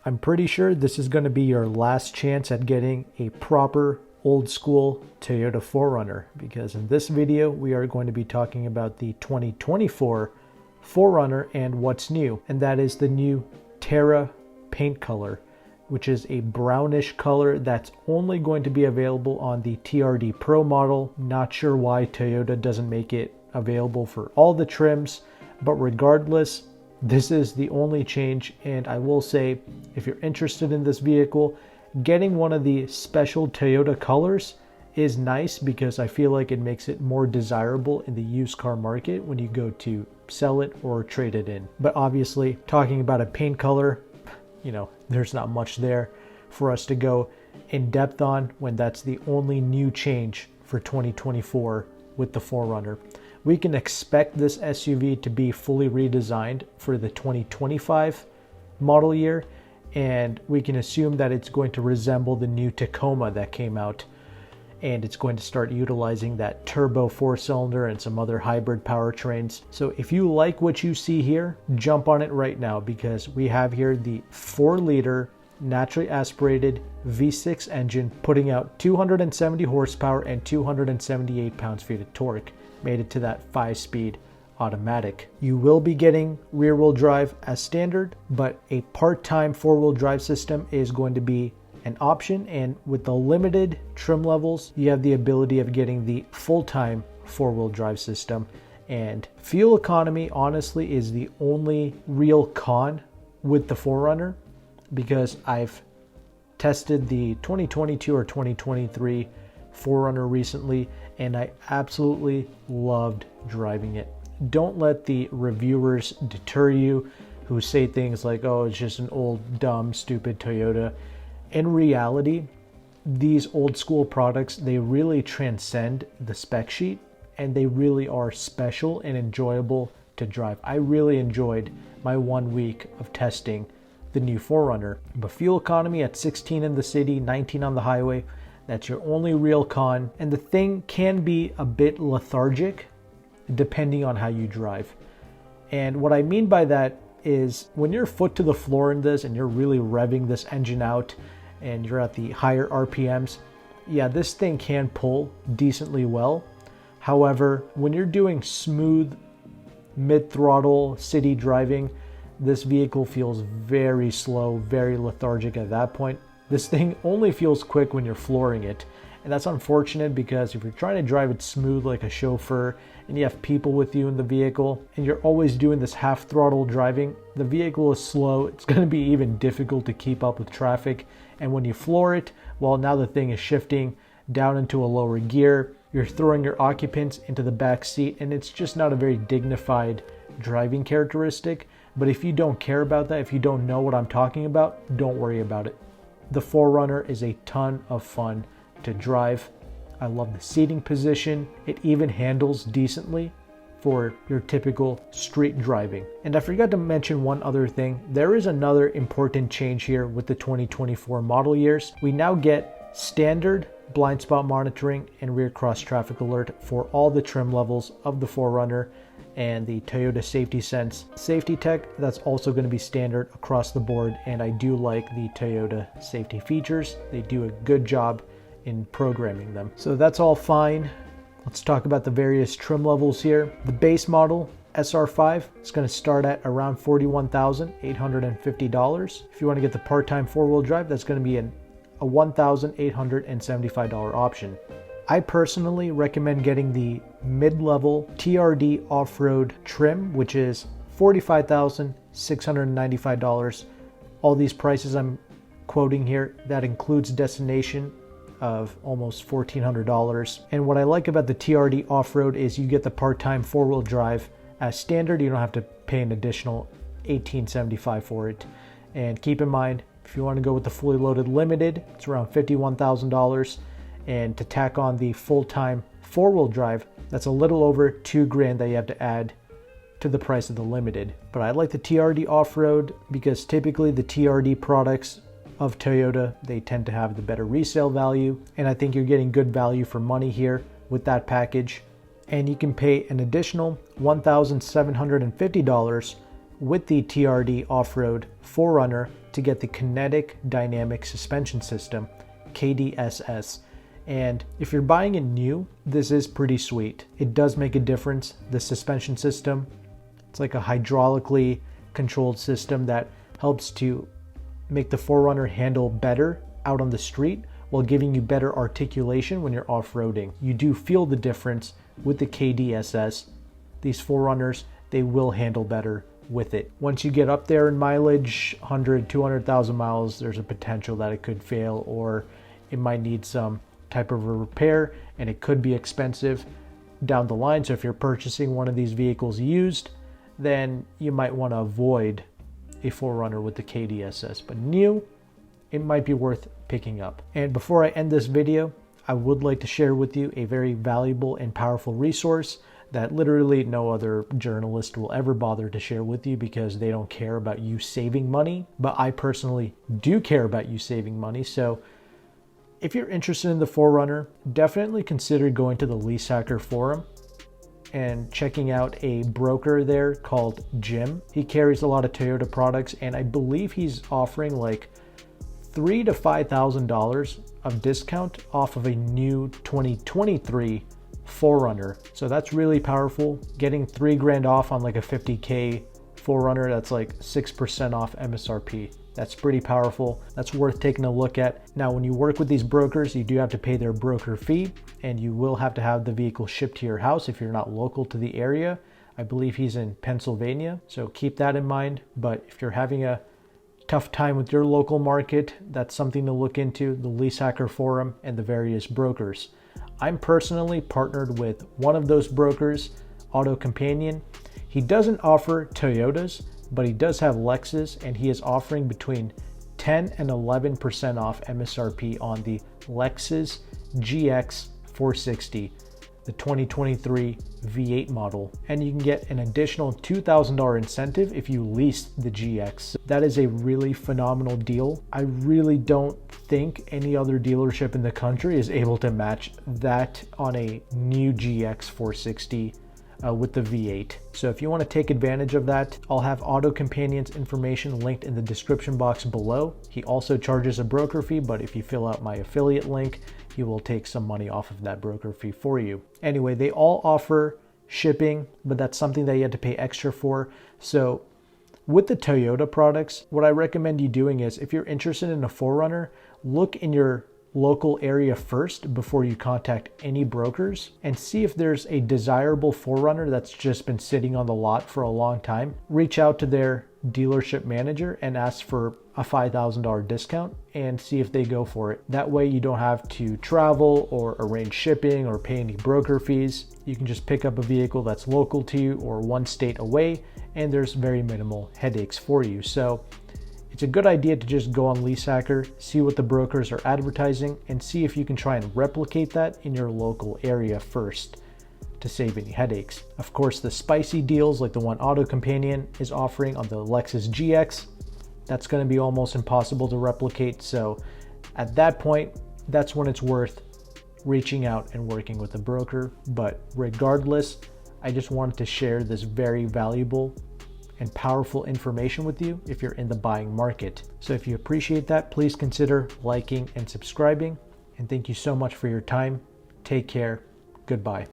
I'm pretty sure this is going to be your last chance at getting a proper old school Toyota 4Runner, because in this video we are going to be talking about the 2024 4Runner and what's new, and that is the new Terra paint color, which is a brownish color that's only going to be available on the TRD Pro model. Not sure why Toyota doesn't make it available for all the trims, but regardless, this is the only change. And I will say, if you're interested in this vehicle, getting one of the special Toyota colors is nice, because I feel like it makes it more desirable in the used car market when you go to sell it or trade it in. But obviously, talking about a paint color, there's not much there for us to go in depth on when that's the only new change for 2024 with the 4Runner. We can expect this SUV to be fully redesigned for the 2025 model year, and we can assume that it's going to resemble the new Tacoma that came out, and it's going to start utilizing that turbo 4-cylinder and some other hybrid powertrains. So if you like what you see here, jump on it right now, because we have here the 4-liter naturally aspirated V6 engine putting out 270 horsepower and 278 pounds-feet of torque. Made it to that 5-speed automatic. You will be getting rear-wheel drive as standard, but a part-time 4-wheel drive system is going to be an option, and with the limited trim levels, you have the ability of getting the full-time 4-wheel drive system. And fuel economy, honestly, is the only real con with the 4Runner, because I've tested the 2022 or 2023 4Runner recently, and I absolutely loved driving it. Don't let the reviewers deter you who say things like, oh, it's just an old, dumb, stupid Toyota. In reality, these old school products, they really transcend the spec sheet, and they really are special and enjoyable to drive. I really enjoyed my 1 week of testing the new 4Runner. But fuel economy at 16 in the city, 19 on the highway, that's your only real con. And the thing can be a bit lethargic depending on how you drive. And what I mean by that is, when you're foot to the floor in this and you're really revving this engine out and you're at the higher RPMs, yeah, this thing can pull decently well. However, when you're doing smooth mid-throttle city driving, this vehicle feels very slow, very lethargic at that point. This thing only feels quick when you're flooring it. And that's unfortunate, because if you're trying to drive it smooth like a chauffeur and you have people with you in the vehicle and you're always doing this half throttle driving, the vehicle is slow. It's going to be even difficult to keep up with traffic. And when you floor it, well, now the thing is shifting down into a lower gear. You're throwing your occupants into the back seat, and it's just not a very dignified driving characteristic. But if you don't care about that, if you don't know what I'm talking about, don't worry about it. The 4Runner is a ton of fun to drive. I love the seating position. It even handles decently for your typical street driving. And I forgot to mention one other thing. There is another important change here with the 2024 model years. We now get standard blind spot monitoring and rear cross traffic alert for all the trim levels of the 4Runner, and the Toyota Safety Sense safety tech, that's also going to be standard across the board. And I do like the Toyota safety features. They do a good job in programming them. So that's all fine. Let's talk about the various trim levels here. The base model SR5 is going to start at around $41,850. If you want to get the part-time 4-wheel drive, that's going to be a $1,875 option. I personally recommend getting the mid-level TRD off-road trim, which is $45,695. All these prices I'm quoting here, that includes destination of almost $1,400. And what I like about the TRD off-road is you get the part-time 4-wheel drive as standard. You don't have to pay an additional $1,875 for it. And keep in mind, if you want to go with the fully loaded limited, it's around $51,000. And to tack on the full-time 4-wheel drive, that's a little over $2,000 that you have to add to the price of the limited. But I like the TRD off-road because typically the TRD products of Toyota, they tend to have the better resale value, and I think you're getting good value for money here with that package. And you can pay an additional $1,750 with the TRD off-road 4Runner to get the Kinetic Dynamic Suspension System, KDSS. And if you're buying it new, this is pretty sweet. It does make a difference. The suspension system, it's like a hydraulically controlled system that helps to make the 4Runner handle better out on the street while giving you better articulation when you're off-roading. You do feel the difference with the KDSS. These 4Runners, they will handle better with it. Once you get up there in mileage, 100, 200,000 miles, there's a potential that it could fail, or it might need some type of a repair, and it could be expensive down the line. So if you're purchasing one of these vehicles used, then you might want to avoid a 4Runner with the KDSS. But new, it might be worth picking up. And before I end this video, I would like to share with you a very valuable and powerful resource that literally no other journalist will ever bother to share with you, because they don't care about you saving money. But I personally do care about you saving money. So if you're interested in the 4Runner, definitely consider going to the Lease Hacker forum and checking out a broker there called Jim. He carries a lot of Toyota products, and I believe he's offering like $3,000 to $5,000 of discount off of a new 2023 4Runner. So that's really powerful. Getting $3,000 off on like a 50K 4Runner, that's like 6% off MSRP. That's pretty powerful. That's worth taking a look at. Now, when you work with these brokers, you do have to pay their broker fee, and you will have to have the vehicle shipped to your house if you're not local to the area. I believe he's in Pennsylvania, so keep that in mind. But if you're having a tough time with your local market, that's something to look into, the Lease Hacker forum and the various brokers. I'm personally partnered with one of those brokers, AutoCompanion. He doesn't offer Toyotas, but he does have Lexus, and he is offering between 10 and 11% off MSRP on the Lexus GX 460, the 2023 V8 model. And you can get an additional $2,000 incentive if you lease the GX. That is a really phenomenal deal. I really don't think any other dealership in the country is able to match that on a new GX 460 with the V8. So if you want to take advantage of that, I'll have AutoCompanion's information linked in the description box below. He also charges a broker fee, but if you fill out my affiliate link, he will take some money off of that broker fee for you. Anyway, they all offer shipping, but that's something that you have to pay extra for. So with the Toyota products, what I recommend you doing is, if you're interested in a 4Runner, look in your local area first before you contact any brokers, and see if there's a desirable 4Runner that's just been sitting on the lot for a long time. Reach out to their dealership manager and ask for a $5,000 discount and see if they go for it. That way you don't have to travel or arrange shipping or pay any broker fees. You can just pick up a vehicle that's local to you or one state away, and there's very minimal headaches for you. So it's a good idea to just go on Lease Hacker, see what the brokers are advertising, and see if you can try and replicate that in your local area first to save any headaches. Of course, the spicy deals like the one AutoCompanion is offering on the Lexus GX, that's going to be almost impossible to replicate. So at that point, that's when it's worth reaching out and working with a broker. But regardless, I just wanted to share this very valuable and powerful information with you if you're in the buying market. So if you appreciate that, please consider liking and subscribing. And thank you so much for your time. Take care. Goodbye.